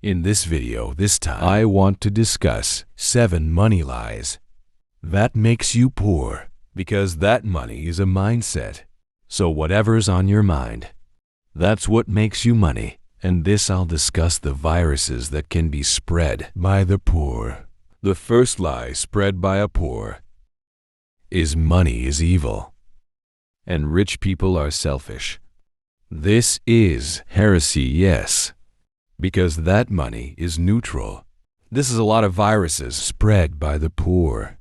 In this video this time, I want to discuss 7 money lies that makes you poor, because that money is a mindset. So whatever's on your mind, that's what makes you money. And this I'll discuss the viruses that can be spread by the poor. The first lie spread by a poor is money is evil and rich people are selfish. This is heresy, yes, because that money is neutral. This is a lot of viruses spread by the poor.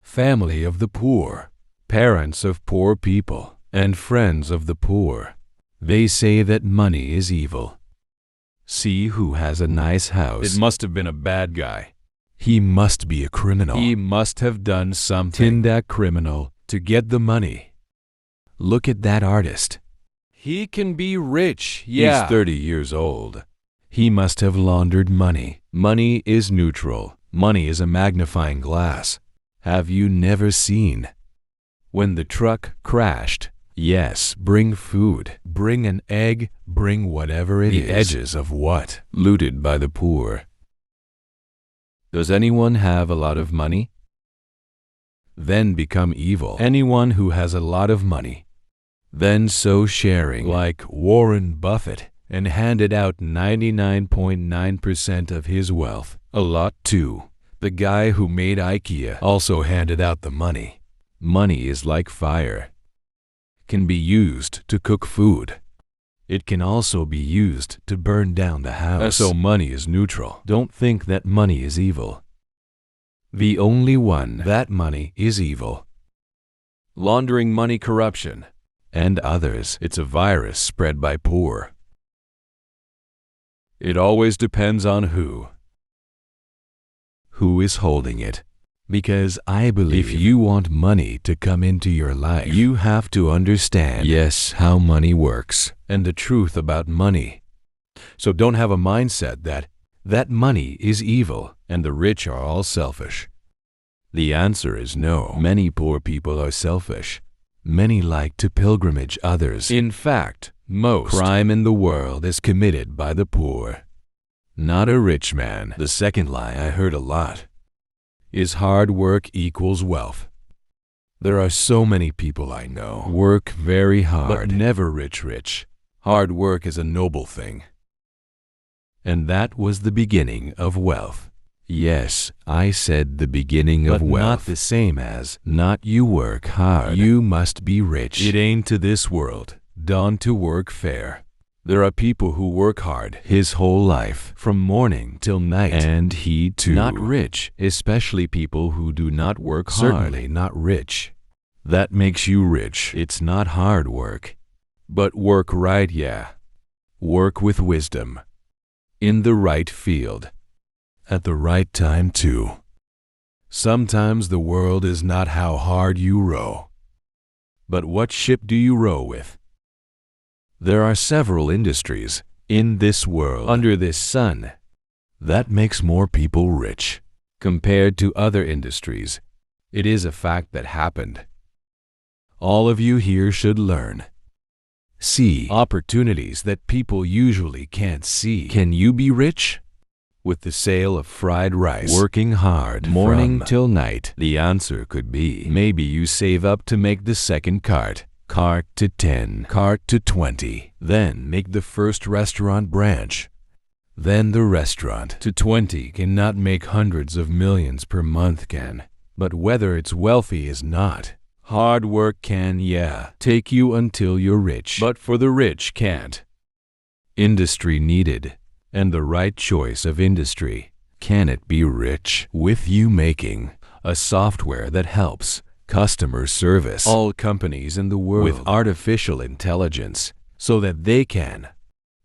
Family of the poor, parents of poor people, and friends of the poor. They say that money is evil. See who has a nice house. It must have been a bad guy. He must be a criminal. He must have done something that criminal to get the money. Look at that artist. He can be rich, yeah. He's 30 years old. He must have laundered money. Money is neutral. Money is a magnifying glass. Have you never seen? When the truck crashed, yes, bring food, bring an egg, bring whatever it is. The edges of what? Looted by the poor. Does anyone have a lot of money? Then become evil. Anyone who has a lot of money, then so sharing, like Warren Buffett, and handed out 99.9% of his wealth. A lot too. The guy who made IKEA also handed out the money. Money is like fire. Can be used to cook food. It can also be used to burn down the house. So money is neutral. Don't think that money is evil. The only one that money is evil. Laundering money, corruption, and others. It's a virus spread by poor. It always depends on who is holding it. Because I believe if you want money to come into your life, you have to understand, yes, how money works and the truth about money. So don't have a mindset that money is evil and the rich are all selfish. The answer is no. Many poor people are selfish. Many like to pilgrimage others. In fact, most crime in the world is committed by the poor, not a rich man. The second lie I heard a lot is hard work equals wealth. There are so many people I know work very hard, but never rich. Hard work is a noble thing. And that was the beginning of wealth. Yes, I said the beginning of wealth. But not the same as, not you work hard, you must be rich. It ain't to this world done to work fair. There are people who work hard his whole life, from morning till night, and he too. Not rich, especially people who do not work hard. Certainly not rich. That makes you rich. It's not hard work, but work right, yeah. Work with wisdom, in the right field, at the right time too. Sometimes the world is not how hard you row, but what ship do you row with? There are several industries in this world, under this sun, that makes more people rich compared to other industries. It is a fact that happened. All of you here should learn. See opportunities that people usually can't see. Can you be rich? With the sale of fried rice, working hard, morning till night. The answer could be, maybe you save up to make the second cart to 10, cart to 20, then make the first restaurant branch. Then the restaurant to 20 cannot make hundreds of millions per month can. But whether it's wealthy is not. Hard work can, yeah, take you until you're rich, but for the rich can't. Industry needed, and the right choice of industry. Can it be rich? With you making a software that helps customer service all companies in the world with artificial intelligence so that they can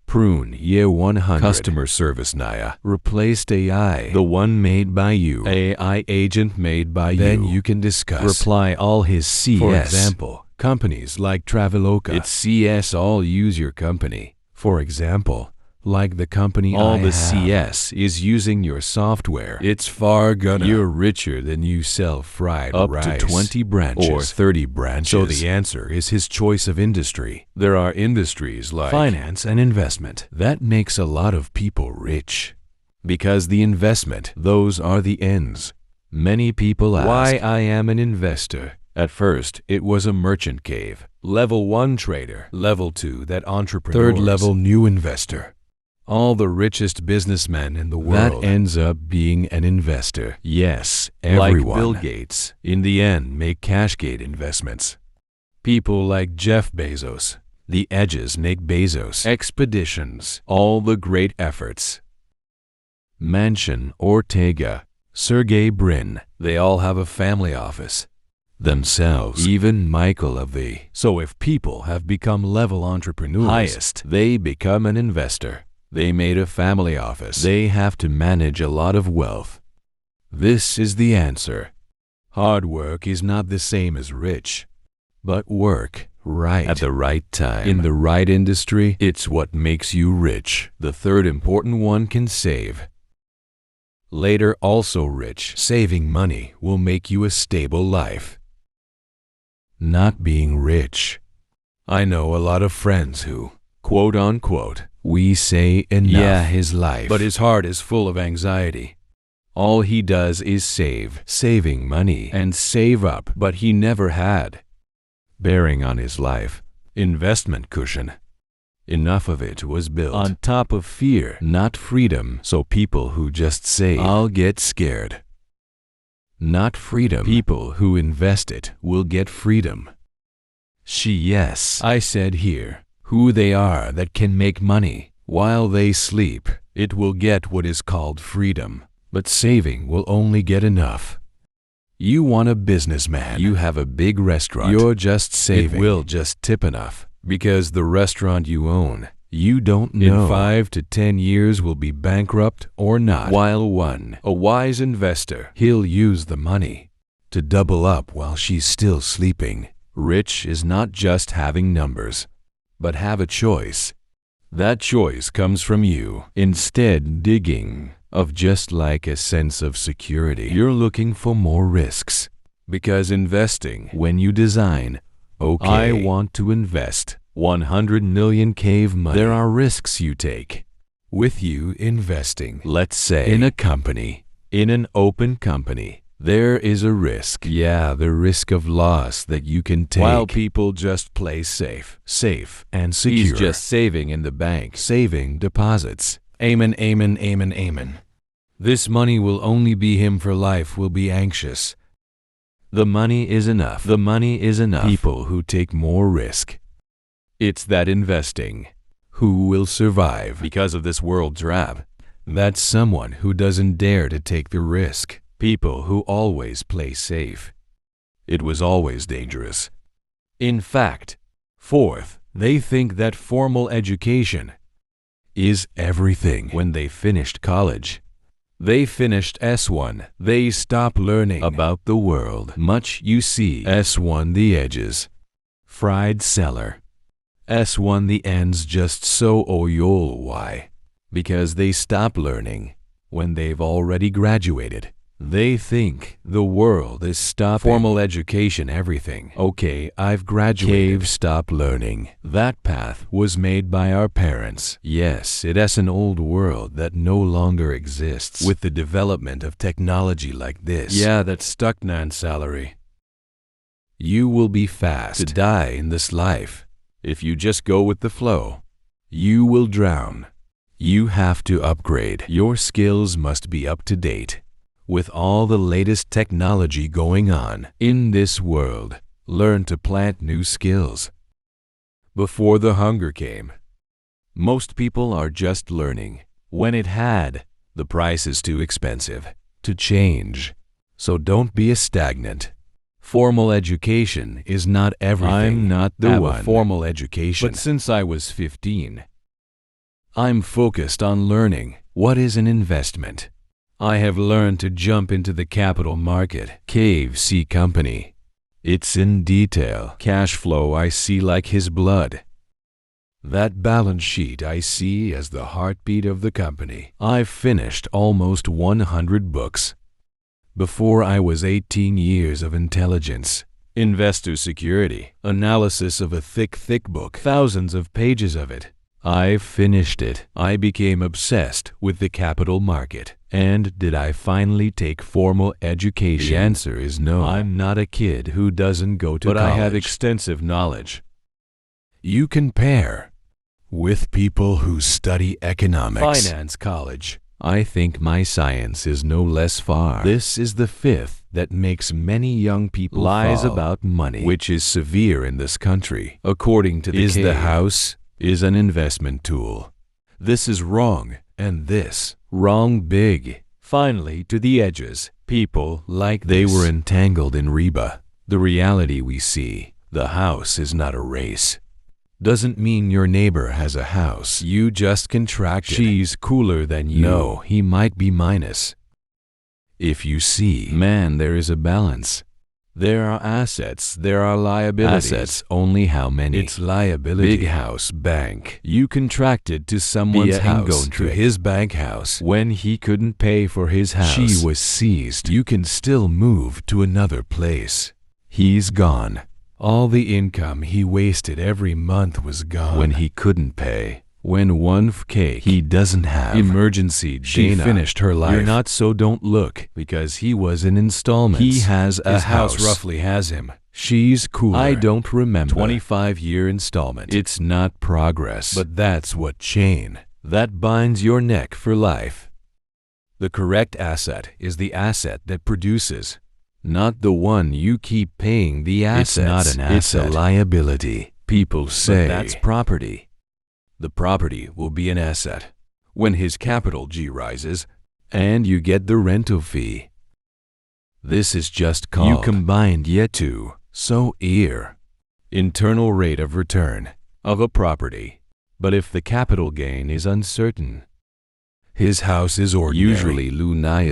prune year 100 customer service Naya replaced AI, the one made by you, AI agent made by you. Then you can discuss reply all his CS. For example, companies like Traveloka, it's CS all use your company. For example, Like the company all the CS is using your software. It's far gonna. You're richer than you sell fried rice. Up to 20 branches or 30 branches. So the answer is his choice of industry. There are industries like finance and investment. That makes a lot of people rich. Because the investment, those are the ends. Many people ask why I am an investor. At first, it was a merchant cave. Level 1 trader. Level 2, that entrepreneur. Third level new investor. All the richest businessmen in the world. That ends up being an investor. Yes, everyone. Like Bill Gates. In the end, make Cashgate investments. People like Jeff Bezos. The Edges, Nick Bezos. Expeditions. All the great efforts. Manchin, Ortega, Sergey Brin. They all have a family office. Themselves. Even Michael of the. So if people have become level entrepreneurs, highest, they become an investor. They made a family office. They have to manage a lot of wealth. This is the answer. Hard work is not the same as rich. But work right at the right time, in the right industry, it's what makes you rich. The third important one can save. Later also rich. Saving money will make you a stable life. Not being rich. I know a lot of friends who, quote unquote, we say enough. Yeah, his life. But his heart is full of anxiety. All he does is save. Saving money and save up. But he never had. Bearing on his life. Investment cushion. Enough of it was built on top of fear, not freedom. So people who just say, I'll get scared. Not freedom. People who invest it will get freedom. Yes, I said here. Who they are that can make money while they sleep, it will get what is called freedom. But saving will only get enough. You want a businessman. You have a big restaurant. You're just saving. It will just tip enough. Because the restaurant you own, you don't know. In 5 to 10 years will be bankrupt or not. While a wise investor, he'll use the money to double up while she's still sleeping. Rich is not just having numbers, but have a choice. That choice comes from you. Instead, digging of just like a sense of security. You're looking for more risks. Because investing, when you design, okay, I want to invest 100 million cave money. There are risks you take. With you investing, let's say, in a company, in an open company, there is a risk. Yeah, the risk of loss that you can take. While people just play safe and secure. He's just saving in the bank, saving deposits. Amen, amen, amen, amen. This money will only be him for life, will be anxious. The money is enough. The money is enough. People who take more risk. It's that investing. Who will survive because of this world trap? That's someone who doesn't dare to take the risk. People who always play safe. It was always dangerous. In fact, fourth, they think that formal education is everything. When they finished college, they finished S1. They stopped learning about the world. Much you see. S1 the edges. Fried cellar. S1 the ends just so oyol. Why? Because they stop learning when they've already graduated. They think the world is stopping. Formal education, everything. Okay, I've graduated. Cave, stop learning. That path was made by our parents. Yes, it is an old world that no longer exists. With the development of technology like this. Yeah, that's stuck nan salary. You will be fast to die in this life. If you just go with the flow, you will drown. You have to upgrade. Your skills must be up to date. With all the latest technology going on in this world, learn to plant new skills. Before the hunger came, most people are just learning. When it had, the price is too expensive to change. So don't be a stagnant. Formal education is not everything. I'm not the one. Have a formal education. But since I was 15, I'm focused on learning what is an investment. I have learned to jump into the capital market. Cave C company. It's in detail. Cash flow I see like his blood. That balance sheet I see as the heartbeat of the company. I've finished almost 100 books. Before I was 18 years of intelligence, investor security, analysis of a thick book, thousands of pages of it. I've finished it. I became obsessed with the capital market. And did I finally take formal education? The answer is no. I'm not a kid who doesn't go to college. But I have extensive knowledge. You compare with people who study economics, finance college. I think my science is no less far. This is the fifth that makes many young people lies about money, which is severe in this country. According to the Cave, the house is an investment tool. This is wrong, and this wrong big. Finally, to the edges, people like they were entangled in Reba. The reality we see, the house is not a race. Doesn't mean your neighbor has a house. You just contracted. She's cooler than you. No, he might be minus. If you see, man, there is a balance. There are assets, there are liabilities. Assets, only how many? It's liability. Big house, bank. You contracted to someone's house, to his bank house. When he couldn't pay for his house, she was seized. You can still move to another place. He's gone. All the income he wasted every month was gone. When he couldn't pay. When one cake he doesn't have. Emergency She finished her life. You're not, so don't look, because he was in installments. He has a house roughly has him. She's cooler. I don't remember. 25-year installment. It's not progress. But that's what chain. That binds your neck for life. The correct asset is the asset that produces. Not the one you keep paying the assets. It's not an asset. It's a liability. People say that's property. The property will be an asset when his capital G rises and you get the rental fee. This is just called you combined yet to so internal rate of return of a property. But if the capital gain is uncertain, his house is ordinary. Usually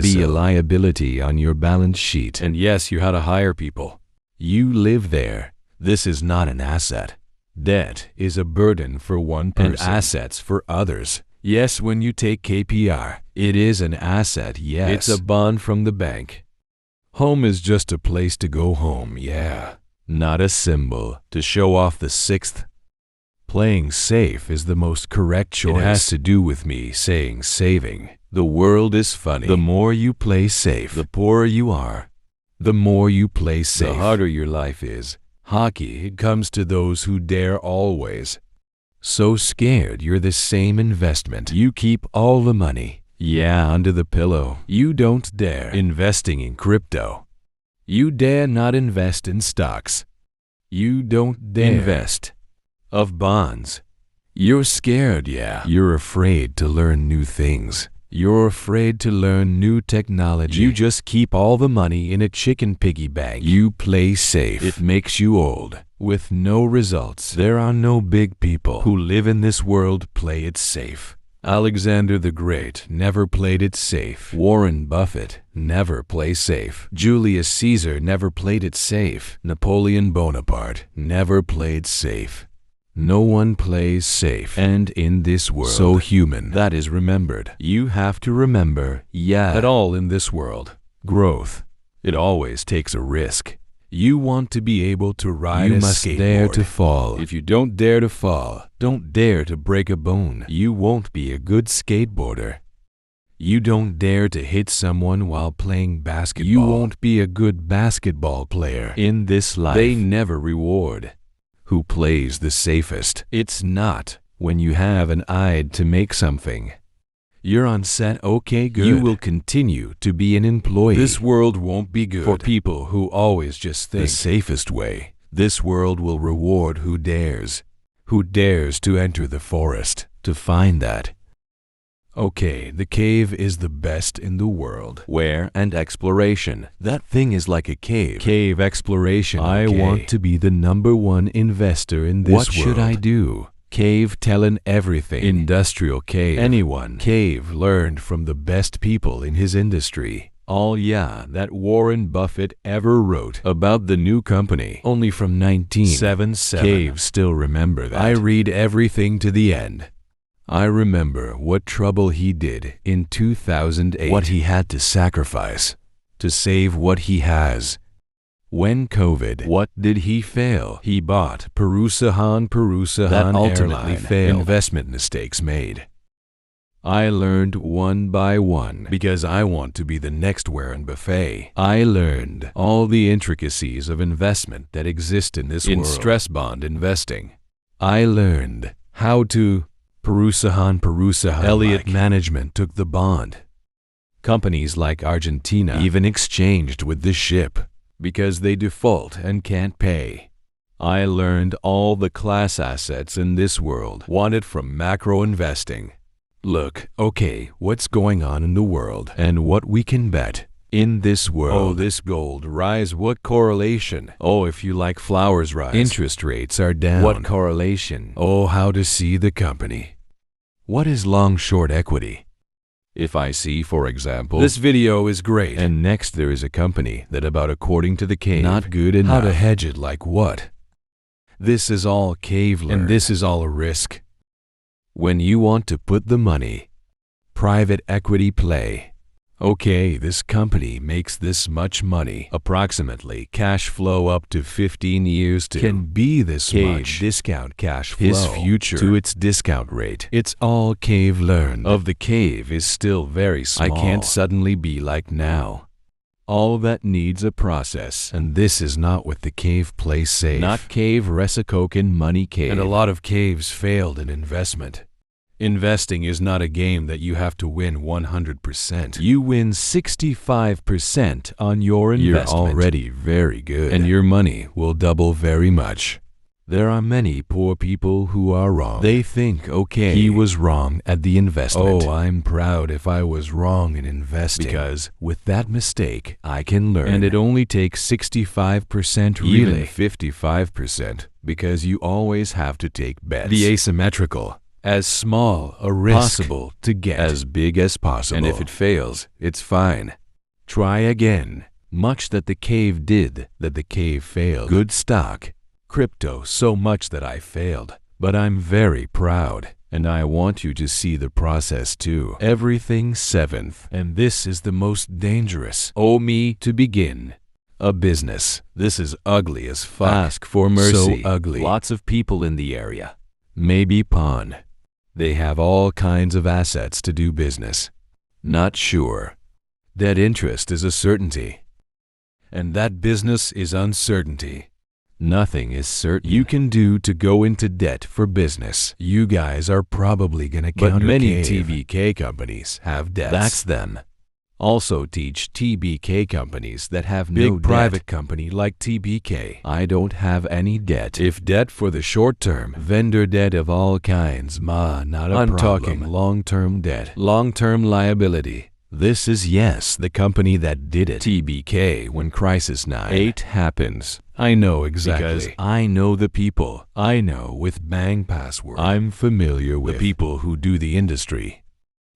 be a liability on your balance sheet. And yes, you had to hire people. You live there. This is not an asset. Debt is a burden for one person. And assets for others. Yes, when you take KPR, it is an asset, yes. It's a bond from the bank. Home is just a place to go home, yeah. Not a symbol to show off the sixth. Playing safe is the most correct choice. It has to do with me saying saving. The world is funny. The more you play safe, the poorer you are. The more you play safe, the harder your life is. Hockey, it comes to those who dare always. So scared you're the same investment. You keep all the money. Yeah, under the pillow. You don't dare investing in crypto. You dare not invest in stocks. You don't dare invest of bonds. You're scared, yeah. You're afraid to learn new things. You're afraid to learn new technology. You just keep all the money in a chicken piggy bank. You play safe. It makes you old with no results. There are no big people who live in this world play it safe. Alexander the Great never played it safe. Warren Buffett never plays safe. Julius Caesar never played it safe. Napoleon Bonaparte never played safe. No one plays safe. And in this world, so human, that is remembered. You have to remember, yeah, that all in this world, growth, it always takes a risk. You want to be able to ride a skateboard. You must dare to fall. If you don't dare to fall, don't dare to break a bone. You won't be a good skateboarder. You don't dare to hit someone while playing basketball. You won't be a good basketball player. In this life, they never reward who plays the safest. It's not when you have an eye to make something. You're on set, okay, good. You will continue to be an employee. This world won't be good for people who always just think the safest way. This world will reward who dares to enter the forest to find that. Okay, the cave is the best in the world. Where and exploration. That thing is like a cave. Cave exploration. I want to be the #1 investor in this world. What should I do? Cave telling everything. Industrial cave. Anyone. Cave learned from the best people in his industry. all that Warren Buffett ever wrote about the new company, only from 1977. Caves still remember that. I read everything to the end. I remember what trouble he did in 2008, what he had to sacrifice to save what he has. When COVID, what did he fail? He bought Perusahan that ultimately failed. Investment mistakes made. I learned one by one because I want to be the next Warren Buffett. I learned all the intricacies of investment that exist in this world. In stress bond investing, I learned how to Perusahan. Elliott Management took the bond. Companies like Argentina even exchanged with the ship because they default and can't pay. I learned all the class assets in this world wanted from macro investing. Look, okay, what's going on in the world and what we can bet in this world. Oh, this gold rise, what correlation? Oh, if you like flowers rise. Interest rates are down. What correlation? Oh, how to see the company. What is long-short equity? If I see, for example, this video is great, and next there is a company that about according to the cave, not good enough. How to hedge it like what? This is all cave learn, and this is all a risk. When you want to put the money, private equity play. Okay, this company makes this much money, approximately cash flow up to 15 years to can be this much discount cash flow, his future to its discount rate. It's all cave learned. Of the cave is still very small. I can't suddenly be like now. All that needs a process, and this is not what the cave plays safe. Not cave Resacocan money cave. And a lot of caves failed in investment. Investing is not a game that you have to win 100%. You win 65% on your investment. You're already very good, and your money will double very much. There are many poor people who are wrong. They think, okay, he was wrong at the investment. Oh, I'm proud if I was wrong in investing, because with that mistake, I can learn. And it only takes 65%, really. Even 55%, because you always have to take bets. The asymmetrical. As small a risk possible to get as big as possible. And if it fails, it's fine. Try again. Much that the cave did, that the cave failed. Good stock. Crypto so much that I failed. But I'm very proud, and I want you to see the process too. Everything seventh, and this is the most dangerous. Oh, me to begin. A business. This is ugly as fuck. Ask for mercy. So ugly. Lots of people in the area. Maybe pawn. They have all kinds of assets to do business. Not sure. That interest is a certainty. And that business is uncertainty. Nothing is certain you can do to go into debt for business. You guys are probably gonna counter. But many TBK companies have debts. That's them. Also teach TBK companies that have no debt. Big private company like TBK. I don't have any debt. If debt for the short term, vendor debt of all kinds, not a problem. I'm talking long-term debt, long-term liability. This is the company that did it. TBK when crisis 9/8 happens. I know exactly. Because I know the people. I know with Bang Password. I'm familiar with the people who do the industry.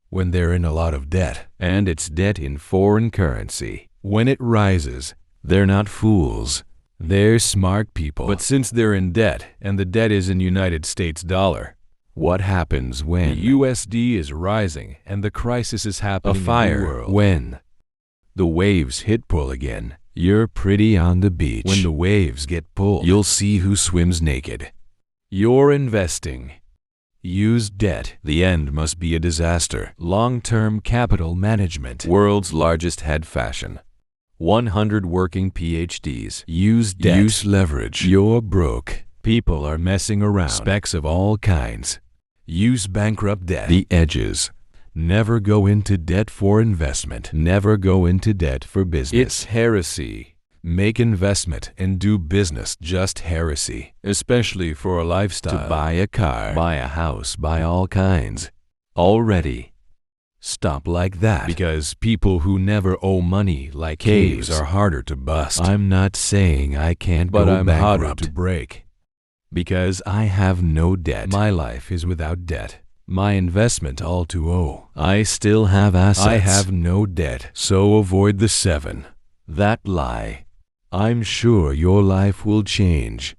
When they're in a lot of debt, and it's debt in foreign currency. When it rises, they're not fools. They're smart people. But since they're in debt, and the debt is in United States dollar, what happens when the USD is rising and the crisis is happening in the world? When the waves hit pull again, you're pretty on the beach. When the waves get pulled, you'll see who swims naked. You're investing. Use debt. The end must be a disaster. Long-term capital management. World's largest head fashion. 100 working PhDs. Use debt. Use leverage. You're broke. People are messing around. Specs of all kinds. Use bankrupt debt. The edges. Never go into debt for investment. Never go into debt for business. It's heresy. Make investment and do business just heresy, especially for a lifestyle. To buy a car, buy a house, buy all kinds. Already. Stop like that, because people who never owe money like caves are harder to bust. I'm not saying I can't go bankrupt, but I'm harder to break. Because I have no debt. My life is without debt. My investment all to owe. I still have assets. I have no debt. So avoid the 7. That lie. I'm sure your life will change.